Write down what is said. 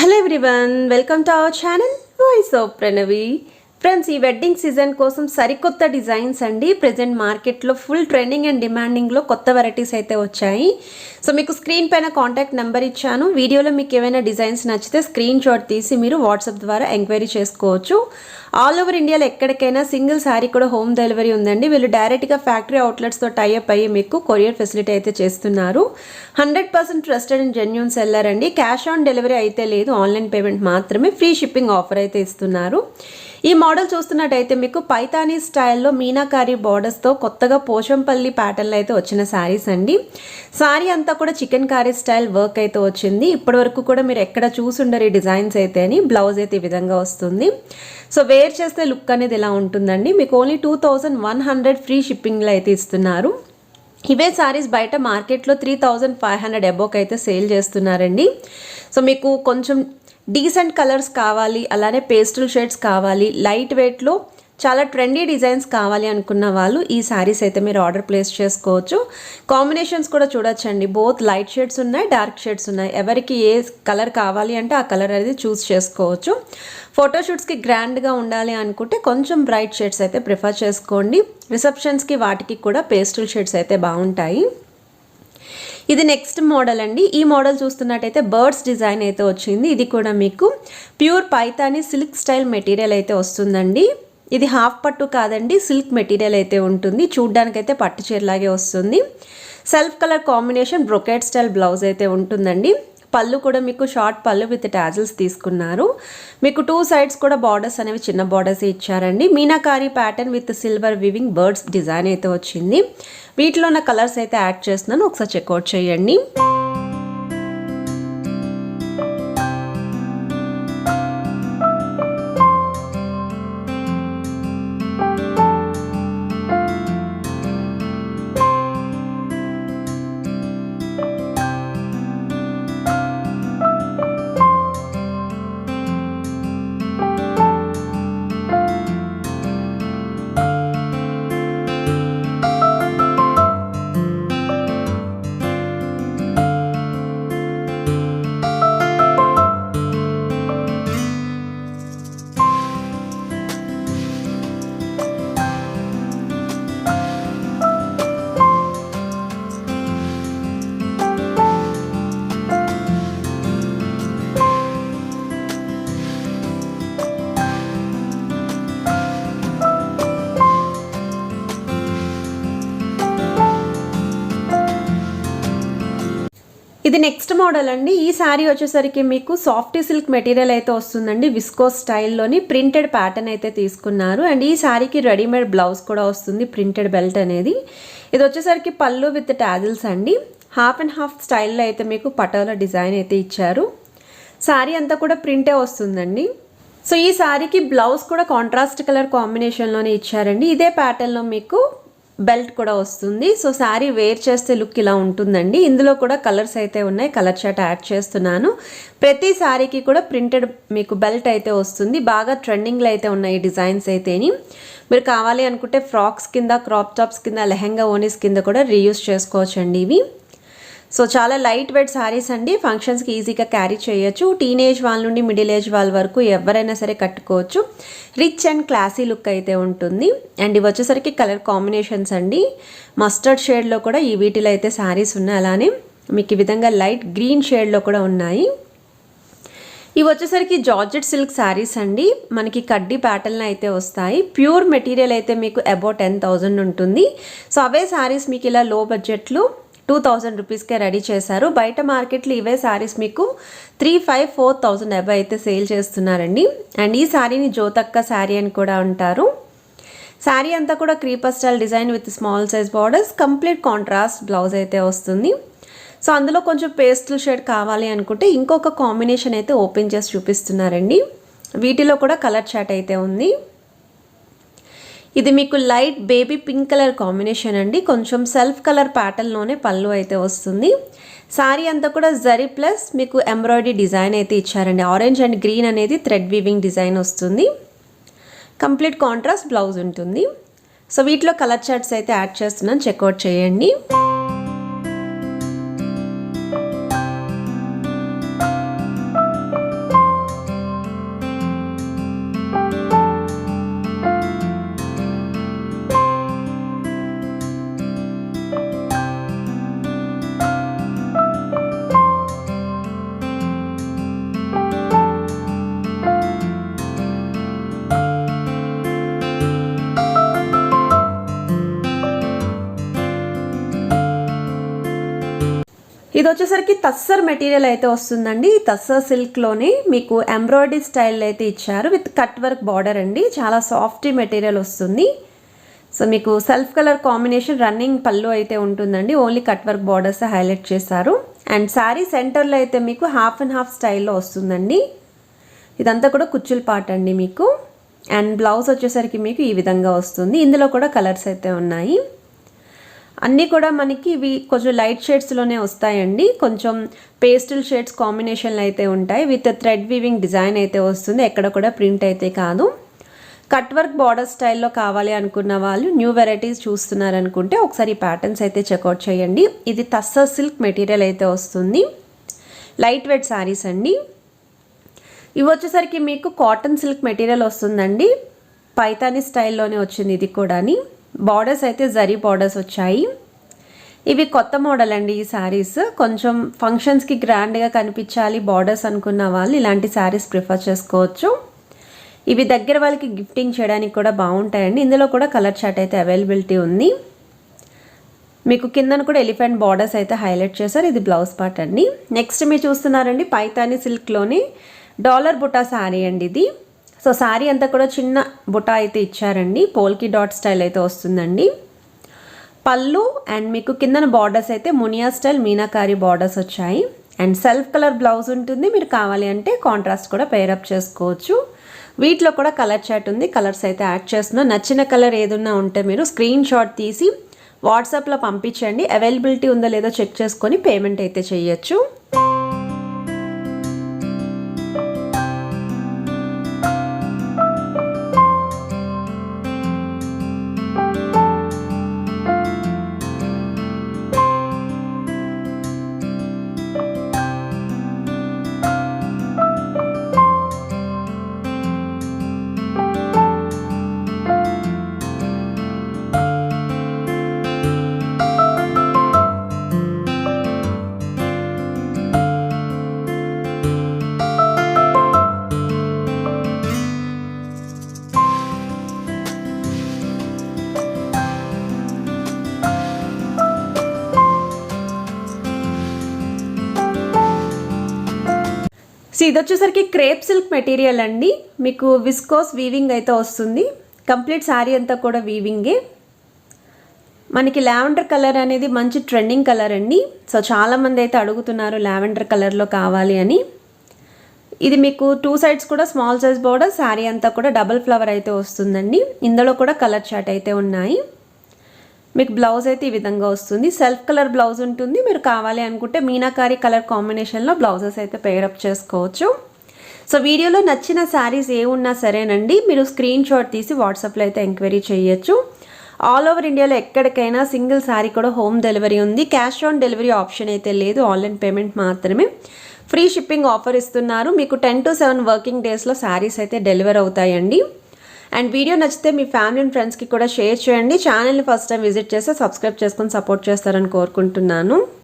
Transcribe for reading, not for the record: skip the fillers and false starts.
Hello everyone, welcome to our channel voice of Pranavi. Friends, ఈ wedding season కోసం సరికొత్త designs అండి. ప్రెజెంట్ మార్కెట్లో ఫుల్ ట్రెండింగ్ అండ్ డిమాండింగ్లో కొత్త వెరైటీస్ అయితే వచ్చాయి. సో మీకు స్క్రీన్ పైన కాంటాక్ట్ నెంబర్ ఇచ్చాను. వీడియోలో మీకు ఏమైనా డిజైన్స్ నచ్చితే స్క్రీన్ షాట్ తీసి మీరు వాట్సాప్ ద్వారా ఎంక్వైరీ చేసుకోవచ్చు. ఆల్ ఓవర్ ఇండియాలో ఎక్కడికైనా సింగిల్ శారీ కూడా హోమ్ డెలివరీ ఉందండి. వీళ్ళు డైరెక్ట్గా ఫ్యాక్టరీ అవుట్లెట్స్తో టైఅప్ అయ్యి మీకు కొరియర్ ఫెసిలిటీ అయితే చేస్తున్నారు. 100% ట్రస్టెడ్ అండ్ జెన్యూన్ సెల్లర్ అండి. క్యాష్ ఆన్ డెలివరీ అయితే లేదు, ఆన్లైన్ పేమెంట్ మాత్రమే. ఫ్రీ షిప్పింగ్ ఆఫర్ అయితే ఇస్తున్నారు. ఈ మోడల్ చూస్తున్నట్టయితే మీకు పైతానీ స్టైల్లో మీనాకారి బార్డర్స్తో కొత్తగా పోచంపల్లి ప్యాటర్న్లో అయితే వచ్చిన శారీస్ అండి. శారీ అంతా కూడా చికెన్ కారీ స్టైల్ వర్క్ అయితే వచ్చింది. ఇప్పటి వరకు కూడా మీరు ఎక్కడ చూసుండరు ఈ డిజైన్స్ అయితే అని. బ్లౌజ్ అయితే ఈ విధంగా వస్తుంది. సో వేర్ చేస్తే లుక్ అనేది ఇలా ఉంటుందండి. మీకు ఓన్లీ 2100 ఫ్రీ షిప్పింగ్లో అయితే ఇస్తున్నారు. ఇవే శారీస్ బయట మార్కెట్లో 3500 అబోవ్ అయితే సేల్ చేస్తున్నారండి. సో మీకు కొంచెం డీసెంట్ కలర్స్ కావాలి, అలానే పేస్టల్ షేడ్స్ కావాలి, లైట్ వెయిట్లో చాలా ట్రెండీ డిజైన్స్ కావాలి అనుకున్న వాళ్ళు ఈ శారీస్ అయితే మీరు ఆర్డర్ ప్లేస్ చేసుకోవచ్చు. కాంబినేషన్స్ కూడా చూడొచ్చండి. బోత్ లైట్ షేడ్స్ ఉన్నాయి, డార్క్ షేడ్స్ ఉన్నాయి. ఎవరికి ఏ కలర్ కావాలి అంటే ఆ కలర్ అనేది చూస్ చేసుకోవచ్చు. ఫోటోషూట్స్కి గ్రాండ్గా ఉండాలి అనుకుంటే కొంచెం బ్రైట్ షేడ్స్ అయితే ప్రిఫర్ చేసుకోండి. రిసెప్షన్స్కి వాటికి కూడా పేస్టల్ షేడ్స్ అయితే బాగుంటాయి. ఇది నెక్స్ట్ మోడల్ అండి. ఈ మోడల్ చూస్తున్నట్టయితే బర్డ్స్ డిజైన్ అయితే వచ్చింది. ఇది కూడా మీకు pure Paithani silk style material అయితే వస్తుందండి. ఇది హాఫ్ పట్టు కాదండి, సిల్క్ మెటీరియల్ అయితే ఉంటుంది. చూడ్డానికైతే పట్టు చీరలాగే వస్తుంది. Self colour combination brocade style blouse అయితే ఉంటుందండి. పళ్ళు కూడా మీకు షార్ట్ పళ్ళు విత్ టాజిల్స్ తీసుకున్నారు. మీకు 2 సైడ్స్ కూడా బార్డర్స్ అనేవి చిన్న బార్డర్స్ ఇచ్చారండి. Meenakari pattern with silver weaving birds design అయితే వచ్చింది. వీటిలో ఉన్న కలర్స్ అయితే యాడ్ చేస్తున్నాను, ఒకసారి చెక్అవుట్ చేయండి. ఇది నెక్స్ట్ మోడల్ అండి. ఈ శారీ వచ్చేసరికి మీకు సాఫ్టీ సిల్క్ మెటీరియల్ అయితే వస్తుందండి. విస్కోస్ స్టైల్లోని ప్రింటెడ్ ప్యాటర్న్ అయితే తీసుకున్నారు. అండ్ ఈ శారీకి రెడీమేడ్ బ్లౌజ్ కూడా వస్తుంది, ప్రింటెడ్ బెల్ట్ అనేది. ఇది వచ్చేసరికి పళ్ళు విత్ టాజిల్స్ అండి. హాఫ్ అండ్ హాఫ్ స్టైల్లో అయితే మీకు పటోలా డిజైన్ అయితే ఇచ్చారు. శారీ అంతా కూడా ప్రింటే వస్తుందండి. సో ఈ శారీకి బ్లౌజ్ కూడా కాంట్రాస్ట్ కలర్ కాంబినేషన్లోనే ఇచ్చారండి. ఇదే ప్యాటర్న్లో మీకు బెల్ట్ కూడా వస్తుంది. సో శారీ వేర్ చేస్తే లుక్ ఇలా ఉంటుందండి. ఇందులో కూడా కలర్స్ అయితే ఉన్నాయి, కలర్ చార్ట్ యాడ్ చేస్తున్నాను. ప్రతి శారీకి కూడా ప్రింటెడ్ మీకు బెల్ట్ అయితే వస్తుంది. బాగా ట్రెండింగ్లో అయితే ఉన్నాయి ఈ డిజైన్స్ అయితేని. మీరు కావాలి అనుకుంటే ఫ్రాక్స్ కింద, క్రాప్ టాప్స్ కింద, లెహెంగా ఓనీస్ కింద కూడా రీయూజ్ చేసుకోవచ్చండి ఇవి. సో చాలా లైట్ వెయిట్ శారీస్ అండి. ఫంక్షన్స్కి ఈజీగా క్యారీ చేయొచ్చు. టీనేజ్ వాళ్ళ నుండి మిడిల్ ఏజ్ వాళ్ళ వరకు ఎవరైనా సరే కట్టుకోవచ్చు. రిచ్ అండ్ క్లాసీ లుక్ అయితే ఉంటుంది. అండ్ ఇవి వచ్చేసరికి కలర్ కాంబినేషన్స్ అండి. మస్టర్డ్ షేడ్లో కూడా ఈ వీటిలో అయితే శారీస్ ఉన్నాయి. అలానే మీకు ఈ విధంగా లైట్ గ్రీన్ షేడ్లో కూడా ఉన్నాయి. ఇవి వచ్చేసరికి జార్జెట్ సిల్క్ శారీస్ అండి. మనకి కడ్డీ ప్యాటర్న్ అయితే వస్తాయి. ప్యూర్ మెటీరియల్ అయితే మీకు అబౌట్ 10,000 ఉంటుంది. సో అవే శారీస్ మీకు ఇలా లో బడ్జెట్లో 2000 రూపీస్కే రెడీ చేశారు. బయట మార్కెట్లో ఇవే శారీస్ మీకు 3,500-4,000 అబౌవ్ అయితే సేల్ చేస్తున్నారండి. అండ్ ఈ శారీని జ్యోతక్క శారీ అని కూడా అంటారు. శారీ అంతా కూడా creeper style design with small size borders, complete contrast blouse అయితే వస్తుంది. సో అందులో కొంచెం పేస్టల్ షేడ్ కావాలి అనుకుంటే ఇంకొక కాంబినేషన్ అయితే ఓపెన్ చేసి చూపిస్తున్నారండి. వీటిలో కూడా కలర్ చాట్ అయితే ఉంది. ఇది మీకు light baby pink colour combination అండి. కొంచెం సెల్ఫ్ కలర్ ప్యాటర్న్లోనే పళ్ళు అయితే వస్తుంది. శారీ అంతా కూడా జరీ ప్లస్ మీకు ఎంబ్రాయిడరీ డిజైన్ అయితే ఇచ్చారండి. ఆరెంజ్ అండ్ గ్రీన్ అనేది థ్రెడ్ వీవింగ్ డిజైన్ వస్తుంది. కంప్లీట్ కాంట్రాస్ట్ బ్లౌజ్ ఉంటుంది. సో వీటిలో కలర్ చార్ట్స్ అయితే యాడ్ చేస్తున్నాను, చెక్అవుట్ చేయండి. ఇది వచ్చేసరికి తస్సర్ మెటీరియల్ అయితే వస్తుందండి. తస్సర్ సిల్క్లోనే మీకు ఎంబ్రాయిడరీ స్టైల్ అయితే ఇచ్చారు విత్ కట్ వర్క్ బార్డర్ అండి. చాలా సాఫ్ట్ మెటీరియల్ వస్తుంది. సో మీకు సెల్ఫ్ కలర్ కాంబినేషన్ రన్నింగ్ పళ్ళు అయితే ఉంటుందండి. Only cut work borders highlight చేశారు. అండ్ శారీ సెంటర్లో అయితే మీకు హాఫ్ అండ్ హాఫ్ స్టైల్లో వస్తుందండి. ఇదంతా కూడా కుచ్చుల పార్ట్ అండి మీకు. అండ్ బ్లౌజ్ వచ్చేసరికి మీకు ఈ విధంగా వస్తుంది. ఇందులో కూడా కలర్స్ అయితే ఉన్నాయి. అన్నీ కూడా మనకి ఇవి కొంచెం లైట్ షేడ్స్లోనే వస్తాయండి. కొంచెం పేస్టల్ షేడ్స్ కాంబినేషన్లు అయితే ఉంటాయి. విత్ థ్రెడ్ వీవింగ్ డిజైన్ అయితే వస్తుంది. ఎక్కడ కూడా ప్రింట్ అయితే కాదు. కట్ వర్క్ బార్డర్ స్టైల్లో కావాలి అనుకున్న వాళ్ళు న్యూ వెరైటీస్ చూస్తున్నారనుకుంటే ఒకసారి ఈ ప్యాటర్న్స్ అయితే చెక్అవుట్ చేయండి. ఇది తస్సర్ సిల్క్ మెటీరియల్ అయితే వస్తుంది. లైట్ వెయిట్ శారీస్ అండి. ఇవి వచ్చేసరికి మీకు కాటన్ సిల్క్ మెటీరియల్ వస్తుందండి. పైతాని స్టైల్లోనే వచ్చింది ఇది కూడాని. బార్డర్స్ అయితే జరీ బార్డర్స్ వచ్చాయి. ఇవి కొత్త మోడల్ అండి ఈ శారీస్. కొంచెం ఫంక్షన్స్కి గ్రాండ్గా కనిపించాలి బార్డర్స్ అనుకున్న వాళ్ళు ఇలాంటి శారీస్ ప్రిఫర్ చేసుకోవచ్చు. ఇవి దగ్గర వాళ్ళకి గిఫ్టింగ్ చేయడానికి కూడా బాగుంటాయండి. ఇందులో కూడా కలర్ చార్ట్ అయితే అవైలబిలిటీ ఉంది. మీకు కిందన కూడా ఎలిఫెంట్ బార్డర్స్ అయితే హైలైట్ చేశారు. ఇది బ్లౌజ్ పార్ట్ అండి. నెక్స్ట్ మీరు చూస్తున్నారండి పైతాని సిల్క్లోని డాలర్ బుటా శారీ అండి ఇది. సో శారీ అంతా కూడా చిన్న బుటా అయితే ఇచ్చారండి. పోల్కి డాట్ స్టైల్ అయితే వస్తుందండి. పళ్ళు అండ్ మీకు కిందన బార్డర్స్ అయితే మునియా స్టైల్ మీనాకారి బార్డర్స్ వచ్చాయి. అండ్ సెల్ఫ్ కలర్ బ్లౌజ్ ఉంటుంది. మీరు కావాలి అంటే కాంట్రాస్ట్ కూడా పేరప్ చేసుకోవచ్చు. వీటిలో కూడా కలర్ చార్ట్ ఉంది. కలర్స్ అయితే యాడ్ చేస్తున్నాం. నచ్చిన కలర్ ఏదన్నా ఉంటే మీరు స్క్రీన్ షాట్ తీసి వాట్సాప్లో పంపించండి. అవైలబిలిటీ ఉందో లేదో చెక్ చేసుకొని పేమెంట్ అయితే చేయొచ్చు. సో ఇది వచ్చేసరికి క్రేప్ సిల్క్ మెటీరియల్ అండి. మీకు విస్కోస్ వీవింగ్ అయితే వస్తుంది. కంప్లీట్ శారీ అంతా కూడా వీవింగే. మనకి లావెండర్ కలర్ అనేది మంచి ట్రెండింగ్ కలర్ అండి. సో చాలామంది అయితే అడుగుతున్నారు లావెండర్ కలర్లో కావాలి అని. ఇది మీకు 2 సైడ్స్ కూడా స్మాల్ సైజ్ బోర్డర్. శారీ అంతా కూడా డబుల్ ఫ్లవర్ అయితే వస్తుందండి. ఇందులో కూడా కలర్ చార్ట్ అయితే ఉన్నాయి. మీకు బ్లౌజ్ అయితే ఈ విధంగా వస్తుంది. సెల్ఫ్ కలర్ బ్లౌజ్ ఉంటుంది. మీరు కావాలి అనుకుంటే మీనాకారి కలర్ కాంబినేషన్లో బ్లౌజెస్ అయితే పేరప్ చేసుకోవచ్చు. సో వీడియోలో నచ్చిన శారీస్ ఏ ఉన్నా సరేనండి మీరు స్క్రీన్ షాట్ తీసి వాట్సాప్లో అయితే ఎంక్వైరీ చేయొచ్చు. ఆల్ ఓవర్ ఇండియాలో ఎక్కడికైనా సింగిల్ శారీ కూడా హోమ్ డెలివరీ ఉంది. క్యాష్ ఆన్ డెలివరీ ఆప్షన్ అయితే లేదు. ఆన్లైన్ పేమెంట్ మాత్రమే. ఫ్రీ షిప్పింగ్ ఆఫర్ ఇస్తున్నారు. మీకు 10 to 7 వర్కింగ్ డేస్లో శారీస్ అయితే డెలివర్ అవుతాయండి. అండ్ వీడియో నచ్చితే మీ ఫ్యామిలీ అండ్ ఫ్రెండ్స్కి కూడా షేర్ చేయండి. ఛానల్ని ఫస్ట్ టైం విజిట్ చేస్తే సబ్స్క్రైబ్ చేసుకొని సపోర్ట్ చేస్తారని కోరుకుంటున్నాను.